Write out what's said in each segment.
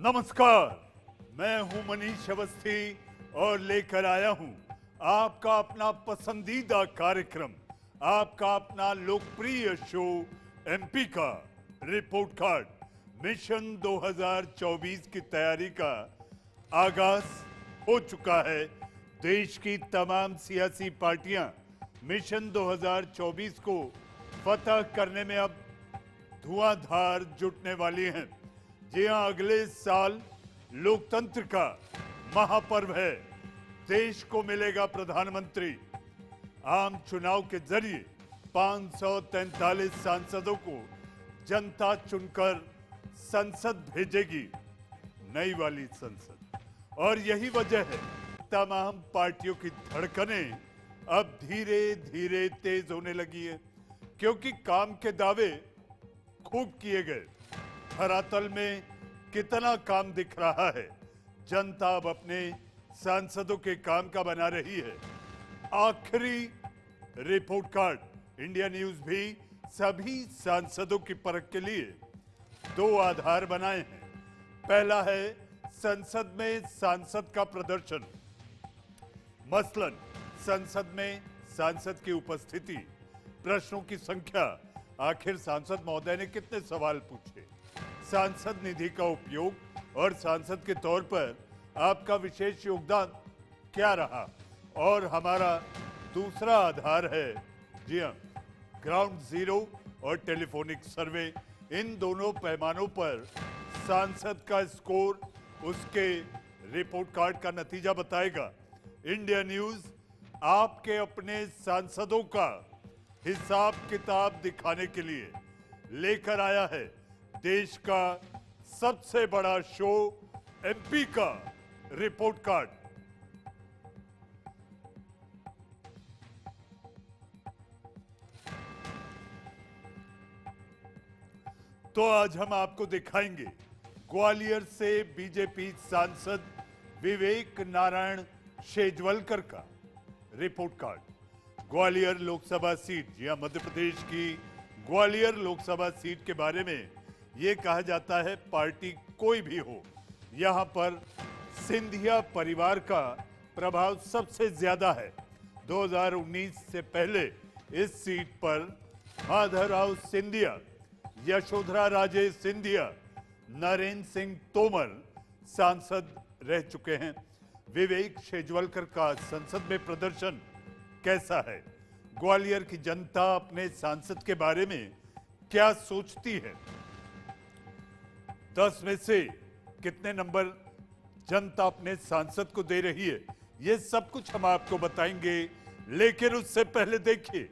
नमस्कार, मैं हूं मनीष अवस्थी और लेकर आया हूं आपका अपना पसंदीदा कार्यक्रम, आपका अपना लोकप्रिय शो एमपी का रिपोर्ट कार्ड। मिशन 2024 की तैयारी का आगाज हो चुका है। देश की तमाम सियासी पार्टियां मिशन 2024 को फतह करने में अब धुआंधार जुटने वाली हैं। जी हां, अगले साल लोकतंत्र का महापर्व है। देश को मिलेगा प्रधानमंत्री। आम चुनाव के जरिए 543 सांसदों को जनता चुनकर संसद भेजेगी, नई वाली संसद। और यही वजह है तमाम पार्टियों की धड़कनें अब धीरे धीरे तेज होने लगी है, क्योंकि काम के दावे खूब किए गए। धरातल में कितना काम दिख रहा है, जनता अब अपने सांसदों के काम का बना रही है। आखिरी रिपोर्ट कार्ड इंडिया न्यूज भी सभी सांसदों की परख के लिए दो आधार बनाए हैं। पहला है संसद में सांसद का प्रदर्शन, मसलन संसद में सांसद की उपस्थिति, प्रश्नों की संख्या, आखिर सांसद महोदय ने कितने सवाल पूछे, सांसद निधि का उपयोग और सांसद के तौर पर आपका विशेष योगदान क्या रहा। और हमारा दूसरा आधार है, जी हां, ग्राउंड जीरो और टेलीफोनिक सर्वे। इन दोनों पैमानों पर सांसद का स्कोर उसके रिपोर्ट कार्ड का नतीजा बताएगा। इंडिया न्यूज आपके अपने सांसदों का हिसाब किताब दिखाने के लिए लेकर आया है देश का सबसे बड़ा शो एमपी का रिपोर्ट कार्ड। तो आज हम आपको दिखाएंगे ग्वालियर से बीजेपी सांसद विवेक नारायण शेजवलकर का report card. Gwalior Lok Sabha seat, जी हां, मध्य प्रदेश की ग्वालियर लोकसभा सीट के बारे में यह कहा जाता है पार्टी कोई भी हो, यहां पर सिंधिया परिवार का प्रभाव सबसे ज्यादा है। 2019 से पहले इस सीट पर माधवराव सिंधिया, यशोधरा राजे सिंधिया, नरेंद्र सिंह तोमर सांसद रह चुके हैं। विवेक शेजवलकर का संसद में प्रदर्शन कैसा है? ग्वालियर की जनता अपने सांसद के बारे में क्या सोचती है? 10 में से कितने नंबर जनता अपने सांसद को दे रही है, यह सब कुछ हम आपको बताएंगे। लेकिन उससे पहले देखिए,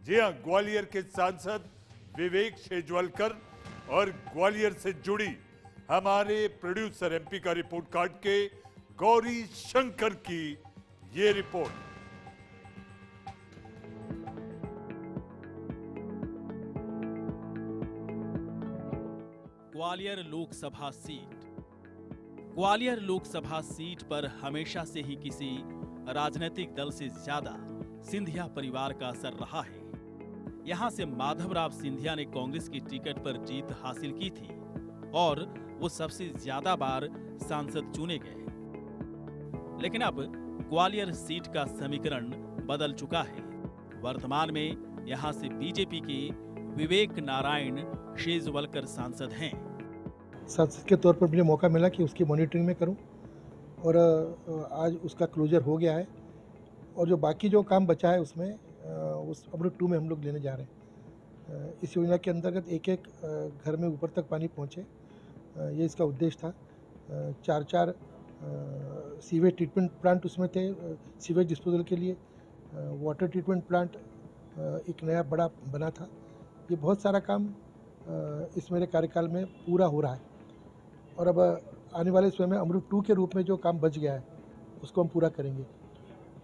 जी हां, ग्वालियर के सांसद विवेक शेजवलकर और ग्वालियर से जुड़ी हमारे प्रोड्यूसर एमपी का रिपोर्ट कार्ड के गौरी शंकर की ये report. Gwalior Lok Sabha seat. Gwalior Lok Sabha seat पर हमेशा से ही किसी राजनीतिक दल से ज्यादा सिंधिया परिवार का असर रहा है। यहां से माधवराव सिंधिया ने कांग्रेस की टिकट पर जीत हासिल की थी और वो सबसे ज्यादा बार सांसद चुने गए। लेकिन अब ग्वालियर सीट का समीकरण बदल चुका है। वर्तमान में यहां से बीजेपी के विवेक नारायण शेजवलकर सांसद हैं। सांसद के तौर पर मुझे मौका मिला कि उसकी मॉनिटरिंग में करूं और आज उसका क्लोजर हो गया है। और जो बाकी जो काम बचा है उसमें उस अमृत 2 में हम लोग लेने जा रहे हैं। इस योजना के अंतर्गत एक एक घर में ऊपर तक पानी पहुंचे, ये इसका उद्देश्य था। 4 सीवेज ट्रीटमेंट प्लांट उसमें थे, सीवेज डिस्पोजल के लिए वाटर ट्रीटमेंट प्लांट एक नया बड़ा बना था। ये बहुत सारा काम इस मेरे कार्यकाल में पूरा हो रहा है और अब आने वाले समय में अमृत 2 के रूप में जो काम बच गया है उसको हम पूरा करेंगे।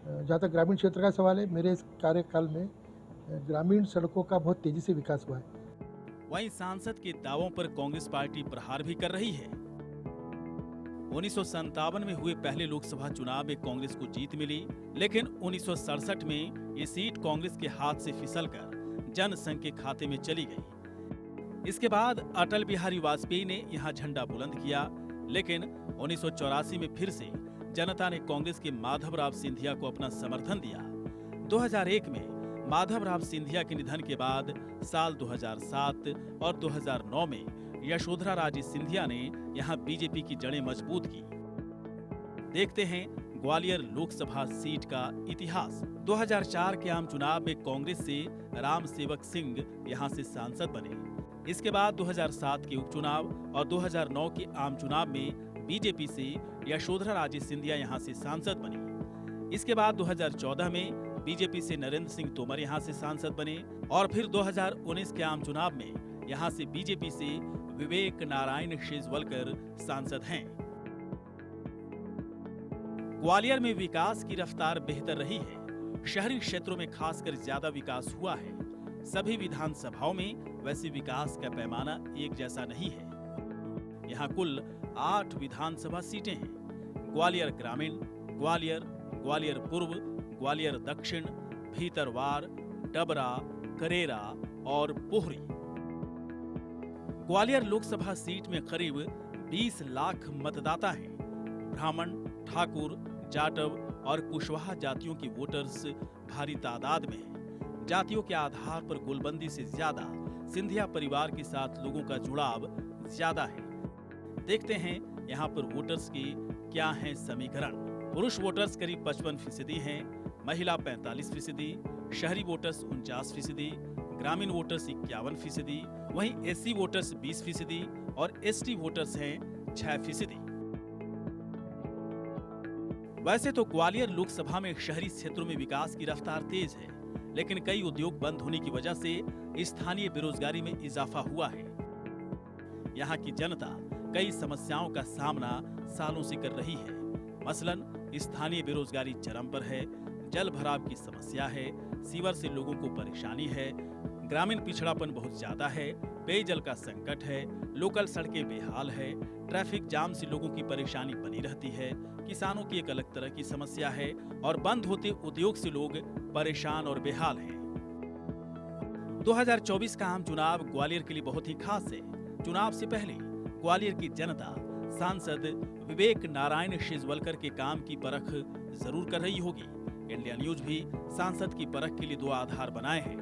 जहाँ तक ग्रामीण क्षेत्र का सवाल है, मेरे इस कार्यकाल में ग्रामीण सड़कों का बहुत तेजी से विकास हुआ है। वहीं सांसद के दावों पर कांग्रेस पार्टी प्रहार भी कर रही है। 1957 में हुए पहले लोकसभा चुनाव में कांग्रेस को जीत मिली, लेकिन 1967 में ये सीट कांग्रेस के हाथ से फिसलकर जनसंघ के खाते में चली गई। इसके बाद अटल बिहारी वाजपेयी ने यहां झंडा बुलंद किया, लेकिन 1984 में फिर से जनता ने कांग्रेस के माधवराव सिंधिया को अपना समर्थन दिया। 2001 में माधवराव सिंधिया के निधन के बाद साल 2007 और 2009 में यशोधरा राजे सिंधिया ने यहां बीजेपी की जड़ें मजबूत की। देखते हैं ग्वालियर लोकसभा सीट का इतिहास। 2004 के आम चुनाव में कांग्रेस से राम सेवक सिंह यहां से सांसद बने। इसके बाद 2007 के उपचुनाव और 2009 के आम चुनाव में बीजेपी से यशोधरा राजे सिंधिया यहां से सांसद बनी। इसके बाद 2014 में बीजेपी से नरेंद्र सिंह तोमर यहां से सांसद बने और फिर 2019 के आम चुनाव में यहां से बीजेपी से विवेक नारायण शेजवलकर सांसद हैं। ग्वालियर में विकास की रफ्तार बेहतर रही है। शहरी क्षेत्रों में खासकर ज्यादा विकास हुआ है। सभी विधानसभाओं में वैसे विकास का पैमाना एक जैसा नहीं है। यहाँ कुल 8 विधानसभा सीटें हैं। ग्वालियर ग्रामीण, ग्वालियर, ग्वालियर पूर्व, ग्वालियर दक्षिण, भीतरवार, डबरा, करेरा और पोहरी। ग्वालियर लोकसभा सीट में करीब 20 लाख मतदाता हैं। ब्राह्मण, ठाकुर, जाटव और कुशवाहा जातियों के वोटर्स भारी तादाद में हैं। जातियों के आधार पर गोलबंदी से ज्यादा सिंधिया परिवार के साथ लोगों का जुड़ाव ज्यादा है। देखते हैं यहाँ पर वोटर्स के क्या हैं समीकरण। पुरुष वोटर्स करीब 55% हैं, महिला 45%, शहरी वोटर्स 49%, ग्रामीण वोटर्स 51%, वहीं एससी वोटर्स 20% और एसटी वोटर्स हैं 6%। वैसे तो ग्वालियर लोकसभा में शहरी क्षेत्रों में विकास की रफ्तार तेज है, लेकिन कई उद्योग बंद होने की वजह से स्थानीय बेरोजगारी में इजाफा हुआ है। यहाँ की जनता कई समस्याओं का सामना सालों से कर रही है। मसलन स्थानीय बेरोजगारी चरम पर है, जल भराव की समस्या है, सीवर से लोगों को परेशानी है, ग्रामीण पिछड़ापन बहुत ज्यादा है, पेयजल का संकट है, लोकल सड़कें बेहाल है, ट्रैफिक जाम से लोगों की परेशानी बनी रहती है, किसानों की एक अलग तरह की समस्या है और बंद होते उद्योग से लोग परेशान और बेहाल हैं। 2024 का आम चुनाव ग्वालियर के लिए बहुत ही खास है। चुनाव से पहले ग्वालियर की जनता सांसद विवेक नारायण शेजवलकर के काम की परख जरूर कर रही होगी। इंडिया न्यूज भी सांसद की परख के लिए 2 आधार बनाए हैं।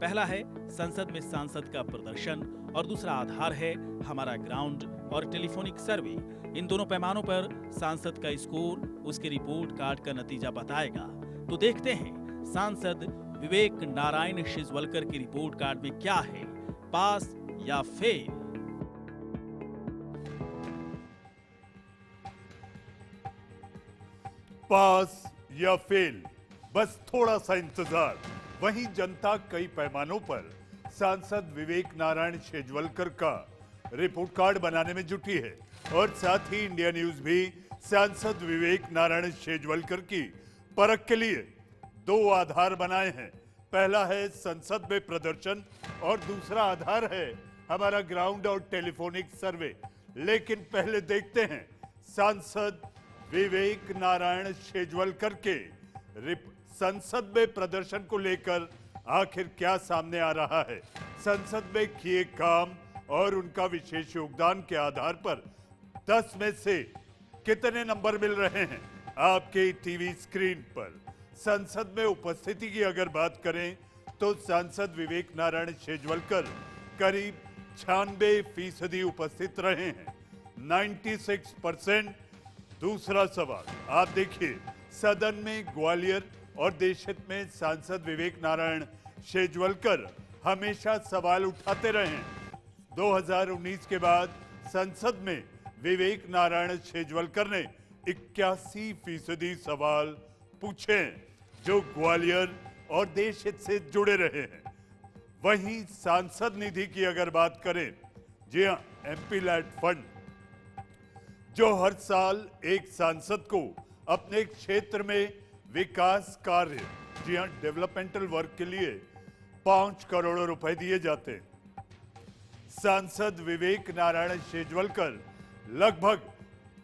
पहला है संसद में सांसद का प्रदर्शन और दूसरा आधार है हमारा ग्राउंड और टेलीफोनिक सर्वे। इन दोनों पैमानों पर सांसद का स्कोर उसके रिपोर्ट कार्ड का नतीजा बताएगा। तो देखते हैं सांसद विवेक नारायण शेजवलकर की रिपोर्ट कार्ड में क्या है, पास या फेल। पास या फेल, बस थोड़ा सा इंतजार। वहीं जनता कई पैमानों पर सांसद विवेक नारायण शेजवलकर का रिपोर्ट कार्ड बनाने में जुटी है और साथ ही इंडिया न्यूज भी सांसद विवेक नारायण शेजवलकर की परख के लिए 2 आधार बनाए हैं। पहला है संसद में प्रदर्शन और दूसरा आधार है हमारा ग्राउंड और टेलीफोनिक सर्वे। लेकिन पहले देखते हैं सांसद विवेक नारायण शेजवलकर के संसद में प्रदर्शन को लेकर आखिर क्या सामने आ रहा है। संसद में किए काम और उनका विशेष योगदान के आधार पर 10 में से कितने नंबर मिल रहे हैं आपके टीवी स्क्रीन पर। संसद में उपस्थिति की अगर बात करें तो सांसद विवेक नारायण शेजवलकर करीब 96% उपस्थित रहे हैं, 96%। दूसरा सवाल आप देखिए, सदन में ग्वालियर और देश हित में सांसद विवेक नारायण शेजवलकर हमेशा सवाल उठाते रहे। 2019 के बाद संसद में विवेक नारायण शेजवलकर ने 81% सवाल पूछे जो ग्वालियर और देश हित से जुड़े रहे हैं। वहीं सांसद निधि की अगर बात करें, जी हाँ, एमपी लैड फंड जो हर साल एक सांसद को अपने क्षेत्र में विकास कार्य, जी हाँ, डेवलपमेंटल वर्क के लिए 5 करोड़ रुपए दिए जाते हैं। सांसद विवेक नारायण शेजवलकर लगभग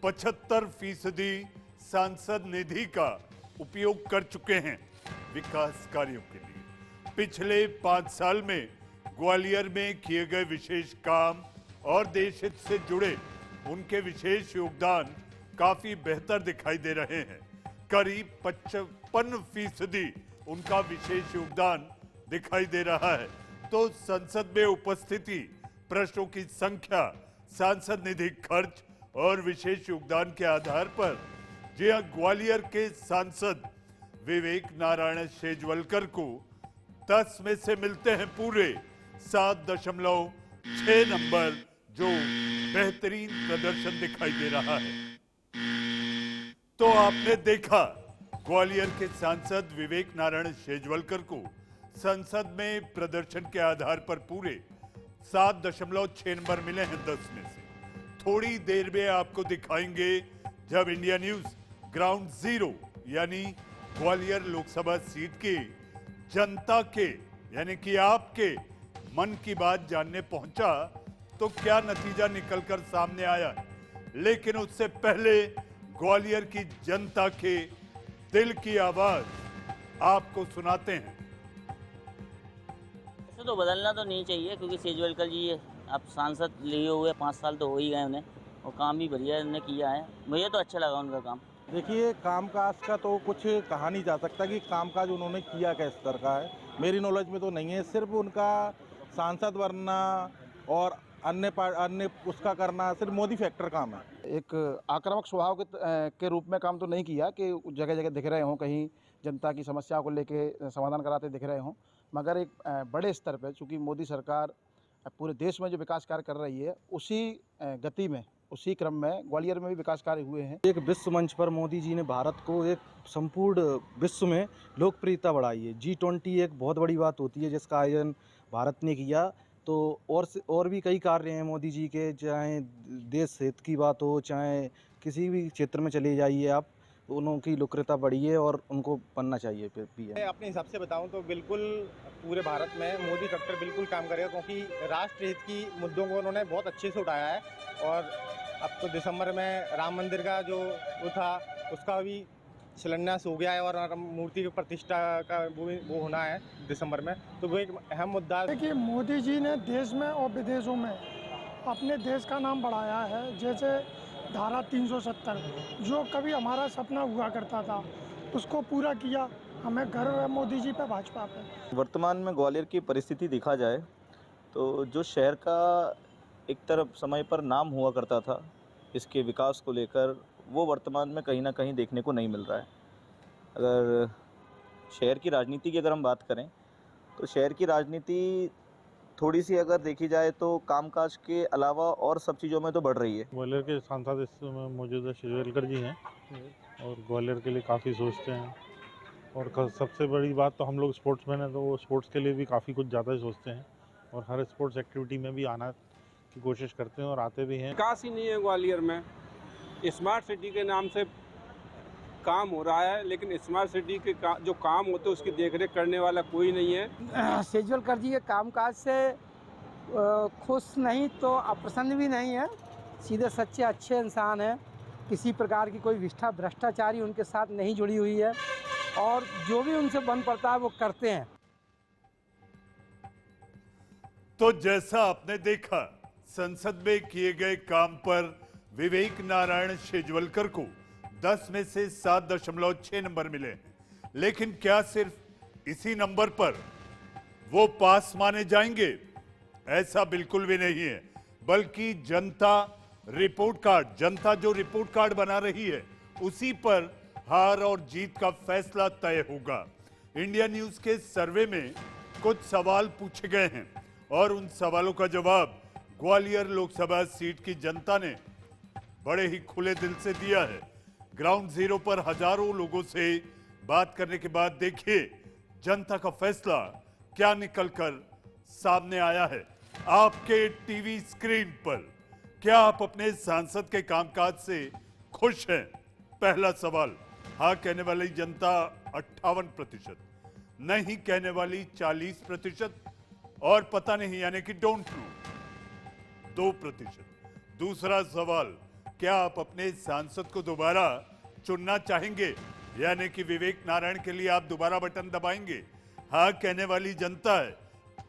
75% सांसद निधि का उपयोग कर चुके हैं विकास कार्यों के लिए। पिछले 5 साल में ग्वालियर में किए गए विशेष काम और देश हित से जुड़े उनके विशेष योगदान काफी बेहतर दिखाई दे रहे हैं। करीब 55% उनका विशेष योगदान दिखाई दे रहा है। तो संसद में उपस्थिति, प्रश्नों की संख्या, सांसद निधि खर्च और विशेष योगदान के आधार पर जी हां, ग्वालियर के सांसद विवेक नारायण शेजवलकर को 10 में से मिलते हैं पूरे 7.6 नंबर, जो बेहतरीन प्रदर्शन दिखाई दे रहा है। तो आपने देखा ग्वालियर के सांसद विवेक नारायण शेजवलकर को संसद में प्रदर्शन के आधार पर पूरे 7.6 नंबर मिले हैं 10 में से। थोड़ी देर में आपको दिखाएंगे जब इंडिया न्यूज ग्राउंड जीरो यानी ग्वालियर लोकसभा सीट की जनता के यानी कि आपके मन की बात जानने पहुंचा तो क्या नतीजा निकलकर सामने आया। लेकिन उससे पहले ग्वालियर की जनता के दिल की आवाज आपको सुनाते हैं। ऐसे तो बदलना तो नहीं चाहिए, क्योंकि शेजवलकर जी अब सांसद लिए हुए 5 साल तो हो ही गए उन्हें, और काम भी बढ़िया उन्होंने किया है। मुझे तो अच्छा लगा उनका काम। देखिए, कामकाज का तो कुछ कहा नहीं जा सकता कि कामकाज उन्होंने किया किस स्तर का है, मेरी नॉलेज में तो नहीं है। सिर्फ उनका सांसद बनना और अन्य उसका करना सिर्फ मोदी फैक्टर काम है। एक आक्रामक स्वभाव के रूप में काम तो नहीं किया कि जगह जगह दिख रहे हों, कहीं जनता की समस्या को लेके समाधान कराते दिख रहे हों, मगर एक बड़े स्तर पर, चूँकि मोदी सरकार पूरे देश में जो विकास कार्य कर रही है उसी गति में, उसी क्रम में ग्वालियर में भी विकास कार्य हुए हैं। एक विश्व मंच पर मोदी जी ने भारत को एक संपूर्ण विश्व में लोकप्रियता बढ़ाई है। G20 एक बहुत बड़ी बात होती है जिसका आयोजन भारत ने किया। तो और भी कई कार्य हैं मोदी जी के, चाहे देश हित की बात हो, चाहे किसी भी क्षेत्र में चले जाइए आप, तो उनकी लोकप्रियता बढ़ी है और उनको बनना चाहिए भी है। मैं अपने हिसाब से बताऊं तो बिल्कुल पूरे भारत में मोदी फैक्टर बिल्कुल काम करेगा, क्योंकि राष्ट्र हित की मुद्दों को उन्होंने बहुत अच्छे से उठाया है। और अब तो दिसंबर में राम मंदिर का जो वो था उसका भी शिलान्यास हो गया है, और मूर्ति की प्रतिष्ठा का वो होना है दिसंबर में, तो वो एक अहम मुद्दा है। देखिए, मोदी जी ने देश में और विदेशों में अपने देश का नाम बढ़ाया है। जैसे धारा 370 जो कभी हमारा सपना हुआ करता था उसको पूरा किया। हमें गर्व है मोदी जी पे, भाजपा पे। वर्तमान में ग्वालियर की परिस्थिति देखा जाए तो जो शहर का एक तरफ समय पर नाम हुआ करता था इसके विकास को लेकर, वो वर्तमान में कहीं ना कहीं देखने को नहीं मिल रहा है। अगर शहर की राजनीति की अगर हम बात करें तो शहर की राजनीति थोड़ी सी अगर देखी जाए तो कामकाज के अलावा और सब चीज़ों में तो बढ़ रही है। ग्वालियर के सांसद इस समय मौजूदा शेजवलकर जी हैं और ग्वालियर के लिए काफ़ी सोचते हैं। और सबसे बड़ी बात तो हम लोग स्पोर्ट्समैन हैं, तो वो स्पोर्ट्स के लिए भी काफ़ी कुछ ज़्यादा ही सोचते हैं और हर स्पोर्ट्स एक्टिविटी में भी आना की कोशिश करते हैं और आते भी हैं। विकास ही नहीं है ग्वालियर में। स्मार्ट सिटी के नाम से काम हो रहा है, लेकिन स्मार्ट सिटी के जो काम होते हैं उसकी देखरेख करने वाला कोई नहीं है। शेजवलकर जी के कामकाज से खुश नहीं तो अप्रसन्न भी नहीं है। सीधे सच्चे अच्छे इंसान हैं, किसी प्रकार की कोई विष्ठा भ्रष्टाचारी उनके साथ नहीं जुड़ी हुई है, और जो भी उनसे बन पड़ता है वो करते हैं। तो जैसा आपने देखा, संसद में किए गए काम पर विवेक नारायण शेजवलकर को 10 में से 7.6 नंबर मिले हैं। लेकिन क्या सिर्फ इसी नंबर पर वो पास माने जाएंगे? ऐसा बिल्कुल भी नहीं है, बल्कि जनता जो रिपोर्ट कार्ड बना रही है उसी पर हार और जीत का फैसला तय होगा। इंडिया न्यूज के सर्वे में कुछ सवाल पूछे गए हैं और उन सवालों का जवाब ग्वालियर लोकसभा सीट की जनता ने बड़े ही खुले दिल से दिया है। ग्राउंड जीरो पर हजारों लोगों से बात करने के बाद देखिए जनता का फैसला क्या निकलकर सामने आया है आपके टीवी स्क्रीन पर। क्या आप अपने सांसद के कामकाज से खुश हैं? पहला सवाल, हाँ कहने वाली जनता 58%, नहीं कहने वाली 40% और पता नहीं यानी कि डोंट नो 2%। दूसरा सवाल, क्या आप अपने सांसद को दोबारा चुनना चाहेंगे? यानी कि विवेक नारायण के लिए आप दोबारा बटन दबाएंगे? हाँ कहने वाली जनता है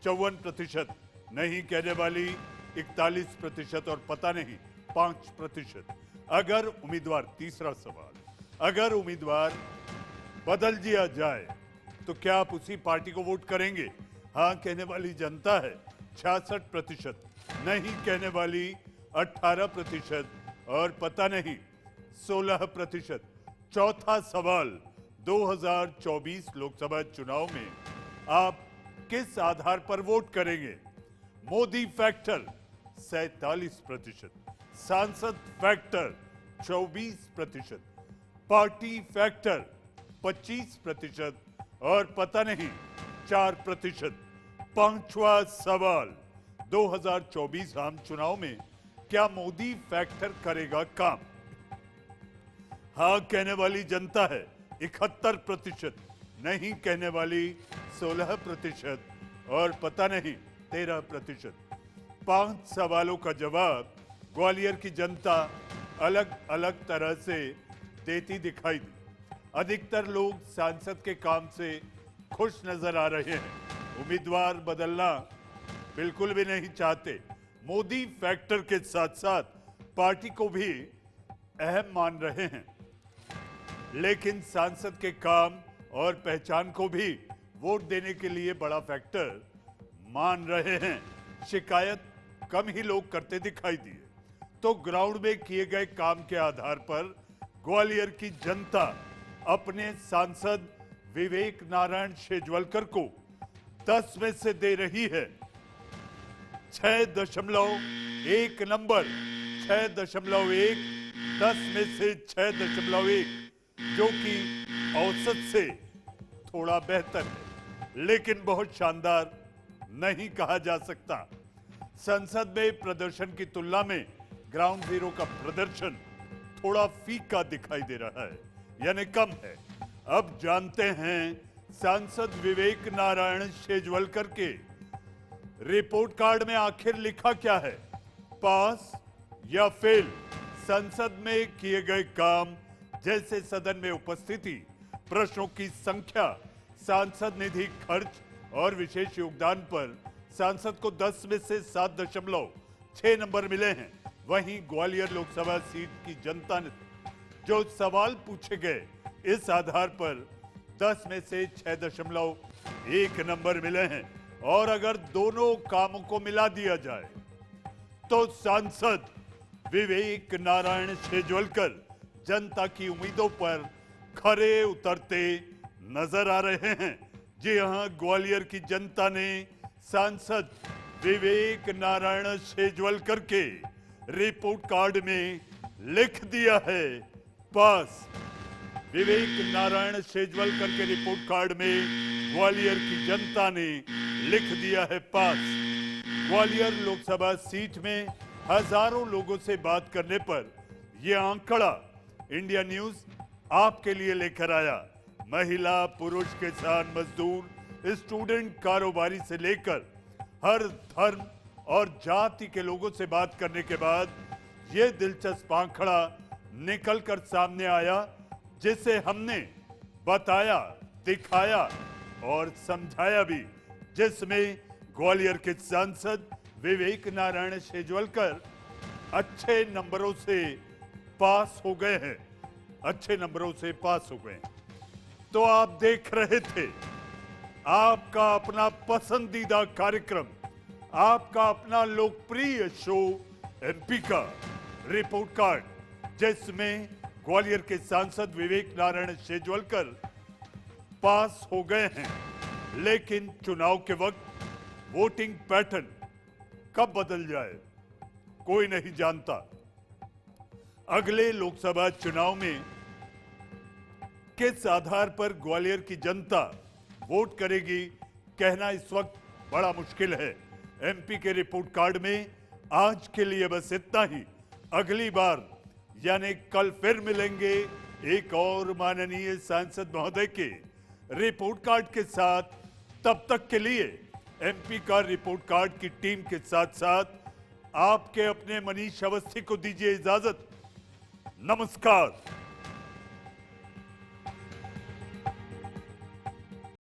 54%, नहीं कहने वाली 41% और पता नहीं 5%। अगर उम्मीदवार, तीसरा सवाल, अगर उम्मीदवार बदल दिया जाए तो क्या आप उसी पार्टी को वोट करेंगे? हाँ कहने वाली जनता है 66%, नहीं कहने वाली 18% और पता नहीं 16%। चौथा सवाल, 2024 लोकसभा चुनाव में आप किस आधार पर वोट करेंगे? मोदी फैक्टर 47%, सांसद फैक्टर 24%, पार्टी फैक्टर 25% और पता नहीं 4%। पांचवा सवाल, 2024 आम चुनाव में क्या मोदी फैक्टर करेगा काम? हाँ कहने वाली जनता है 71%, नहीं कहने वाली 16% और पता नहीं 13%। 5 सवालों का जवाब ग्वालियर की जनता अलग अलग तरह से देती दिखाई दी। अधिकतर लोग सांसद के काम से खुश नजर आ रहे हैं, उम्मीदवार बदलना बिल्कुल भी नहीं चाहते। मोदी फैक्टर के साथ साथ पार्टी को भी अहम मान रहे हैं, लेकिन सांसद के काम और पहचान को भी वोट देने के लिए बड़ा फैक्टर मान रहे हैं। शिकायत कम ही लोग करते दिखाई दिए तो ग्राउंड में किए गए काम के आधार पर ग्वालियर की जनता अपने सांसद विवेक नारायण शेजवलकर को 10 में से दे रही है 6.1 नंबर, 6.1, 10 में से 6.1, जो कि औसत से थोड़ा बेहतर है, लेकिन बहुत शानदार नहीं कहा जा सकता। संसद में प्रदर्शन की तुलना में ग्राउंड जीरो का प्रदर्शन थोड़ा फीका दिखाई दे रहा है, यानी कम है। अब जानते हैं सांसद विवेक नारायण शेजवलकर के रिपोर्ट कार्ड में आखिर लिखा क्या है, पास या फेल। संसद में किए गए काम जैसे सदन में उपस्थिति, प्रश्नों की संख्या, सांसद निधि खर्च और विशेष योगदान पर सांसद को 10 में से 7.6 नंबर मिले हैं। वहीं ग्वालियर लोकसभा सीट की जनता ने जो सवाल पूछे गए इस आधार पर 10 में से 6.1 नंबर मिले हैं। और अगर दोनों कामों को मिला दिया जाए तो सांसद विवेक नारायण शेजवलकर जनता की उम्मीदों पर खरे उतरते नजर आ रहे हैं। जी हां, ग्वालियर की जनता ने सांसद विवेक नारायण शेजवलकर के रिपोर्ट कार्ड में लिख दिया है पास। विवेक नारायण शेजवलकर के रिपोर्ट कार्ड में ग्वालियर की जनता ने लिख दिया है पास। ग्वालियर लोकसभा सीट में हजारों लोगों से बात करने पर यह आंकड़ा इंडिया न्यूज आपके लिए लेकर आया। महिला, पुरुष, किसान, मजदूर, स्टूडेंट, कारोबारी से लेकर हर धर्म और जाति के लोगों से बात करने के बाद यह दिलचस्प आंकड़ा निकलकर सामने आया, जिसे हमने बताया, दिखाया और समझाया भी, जिसमें ग्वालियर के सांसद विवेक नारायण शेजवलकर अच्छे नंबरों से पास हो गए हैं, अच्छे नंबरों से पास हो गए। तो आप देख रहे थे आपका अपना पसंदीदा कार्यक्रम, आपका अपना लोकप्रिय शो एमपी का रिपोर्ट कार्ड, जिसमें ग्वालियर के सांसद विवेक नारायण शेजवलकर पास हो गए हैं। लेकिन चुनाव के वक्त वोटिंग पैटर्न कब बदल जाए कोई नहीं जानता। अगले लोकसभा चुनाव में किस आधार पर ग्वालियर की जनता वोट करेगी कहना इस वक्त बड़ा मुश्किल है। एमपी के रिपोर्ट कार्ड में आज के लिए बस इतना ही। अगली बार यानी कल फिर मिलेंगे एक और माननीय सांसद महोदय के रिपोर्ट कार्ड के साथ। तब तक के लिए एमपी का रिपोर्ट कार्ड की टीम के साथ साथ आपके अपने मनीष अवस्थी को दीजिए इजाजत। नमस्कार।